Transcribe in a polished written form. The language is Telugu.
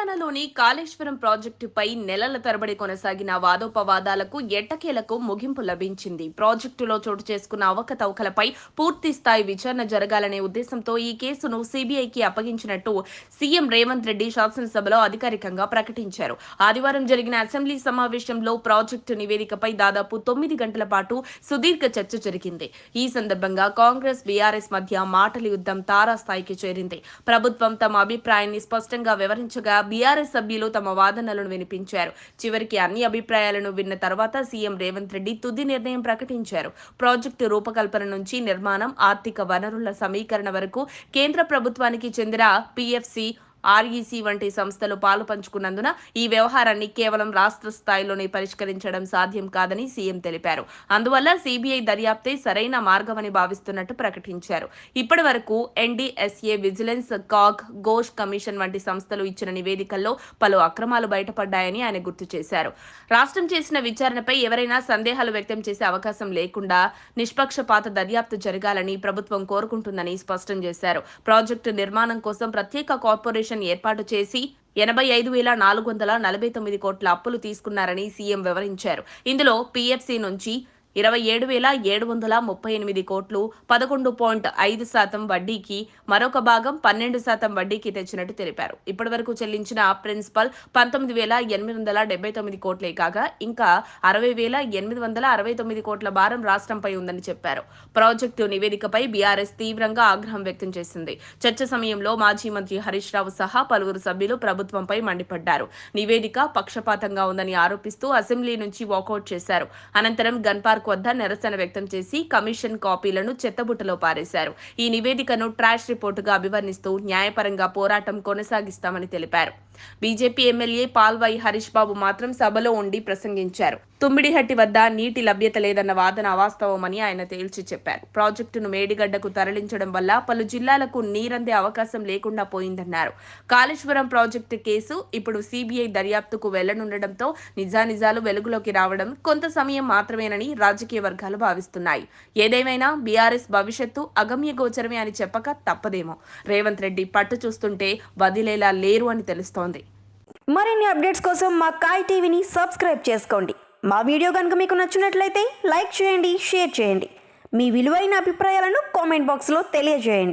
తెలంగాణలోని కాళేశ్వరం ప్రాజెక్టుపై నెలల తరబడి కొనసాగిన వాదోపవాదాలకు ఎట్టకేలకు ముగింపు లభించింది. ప్రాజెక్టులో చోటు చేసుకున్న అవకతవకలపై పూర్తి స్థాయి విచారణ జరగాలనే ఉద్దేశంతో ఈ కేసును సీబీఐకి అప్పగించినట్టు సీఎం రేవంత్ రెడ్డి శాసనసభలో అధికారికంగా ప్రకటించారు. ఆదివారం జరిగిన అసెంబ్లీ సమావేశంలో ప్రాజెక్టు నివేదికపై దాదాపు 9 గంటల పాటు సుదీర్ఘ చర్చ జరిగింది. ఈ సందర్భంగా కాంగ్రెస్, బీఆర్ఎస్ మధ్య మాటల యుద్ధం తారాస్థాయికి చేరింది. ప్రభుత్వం తమ అభిప్రాయాన్ని స్పష్టంగా వివరించగా బీఆర్ఎస్ సభ్యులు తమ వాదనలను వినిపించారు. చివరికి అన్ని అభిప్రాయాలను విన్న తర్వాత సీఎం రేవంత్ రెడ్డి తుది నిర్ణయం ప్రకటించారు. ప్రాజెక్టు రూపకల్పన నుంచి నిర్మాణం, ఆర్థిక వనరుల సమీకరణ వరకు కేంద్ర ప్రభుత్వానికి చెందిన పీఎఫ్సీ, ఆర్ఈసీ వంటి సంస్థలు పాలు పంచుకున్నందున ఈ వ్యవహారాన్ని కేవలం రాష్ట్ర స్థాయిలోనే పరిష్కరించడం సాధ్యం కాదని సీఎం తెలిపారు. అందువల్ల సీబీఐ దర్యాప్తే సరైన మార్గమని భావిస్తున్నట్టు ప్రకటించారు. ఇప్పటి వరకు NDSA, vigilance, CAG, Ghosh commission వంటి సంస్థలు ఇచ్చిన నివేదికల్లో పలు అక్రమాలు బయటపడ్డాయని ఆయన గుర్తు చేశారు. రాష్ట్రం చేసిన విచారణపై ఎవరైనా సందేహాలు వ్యక్తం చేసే అవకాశం లేకుండా నిష్పక్షపాత దర్యాప్తు జరగాలని ప్రభుత్వం కోరుకుంటుందని స్పష్టం చేశారు. ప్రాజెక్టు నిర్మాణం కోసం ప్రత్యేక కార్పొరేషన్ ఏర్పాటు చేసి 85,449 కోట్ల అప్పులు తీసుకున్నారని సీఎం వివరించారు. ఇందులో పీఎఫ్సీ నుంచి 27,738 కోట్లు, 11.5% వడ్డీకి, మరొక భాగం 12% వడ్డీకి తెచ్చినట్టు తెలిపారు. ఇప్పటివరకు చెల్లించిన ప్రిన్సిపల్ 19,879 కోట్లే కాగా ఇంకా 60,869 కోట్ల భారం రాష్ట్రంపై ఉందని చెప్పారు. ప్రాజెక్టు నివేదికపై బీఆర్ఎస్ తీవ్రంగా ఆగ్రహం వ్యక్తం చేసింది. చర్చ సమయంలో మాజీ మంత్రి హరీష్ రావు సహా పలువురు సభ్యులు ప్రభుత్వంపై మండిపడ్డారు. నివేదిక పక్షపాతంగా ఉందని ఆరోపిస్తూ అసెంబ్లీ నుంచి వాకౌట్ చేశారు. అనంతరం గన్ పార్క్ వద్ద నిరసన వ్యక్తం చేసి కమిషన్ కాపీలను చెత్తబుట్టలో పారేశారు. ఈ నివేదికను ట్రాష్ రిపోర్టుగా అభివర్ణిస్తూ న్యాయపరంగా పోరాటం కొనసాగిస్తామని తెలిపారు. బీజేపీ ఎమ్మెల్యే పాల్వాయి హరీష్ బాబు మాత్రం సభలో ఉండి ప్రసంగించారు. తుమ్మిడిహట్టి వద్ద నీటి లభ్యత లేదన్న వాదన అవాస్తవమని ఆయన తేల్చి చెప్పారు. ప్రాజెక్టును మేడిగడ్డకు తరలించడం వల్ల పలు జిల్లాలకు నీరందే అవకాశం లేకుండా పోయిందన్నారు. కాళేశ్వరం ప్రాజెక్టు కేసు ఇప్పుడు సీబీఐ దర్యాప్తుకు వెళ్లనుండటంతో నిజానిజాలు వెలుగులోకి రావడం కొంత సమయం మాత్రమేనని రాజకీయ వర్గాలు భావిస్తున్నాయి. ఏదేమైనా బీఆర్ఎస్ భవిష్యత్తు అగమ్యగోచరమే అని చెప్పక తప్పదేమో. రేవంత్ రెడ్డి పట్టు చూస్తుంటే వదిలేలా లేరు అని తెలుస్తోంది. మరిన్ని అప్డేట్స్ కోసం మా కాయ్ టీవీని సబ్స్క్రైబ్ చేసుకోండి. మా వీడియో కనుక మీకు నచ్చినట్లయితే లైక్ చేయండి, షేర్ చేయండి. మీ విలువైన అభిప్రాయాలను కామెంట్ బాక్స్లో తెలియజేయండి.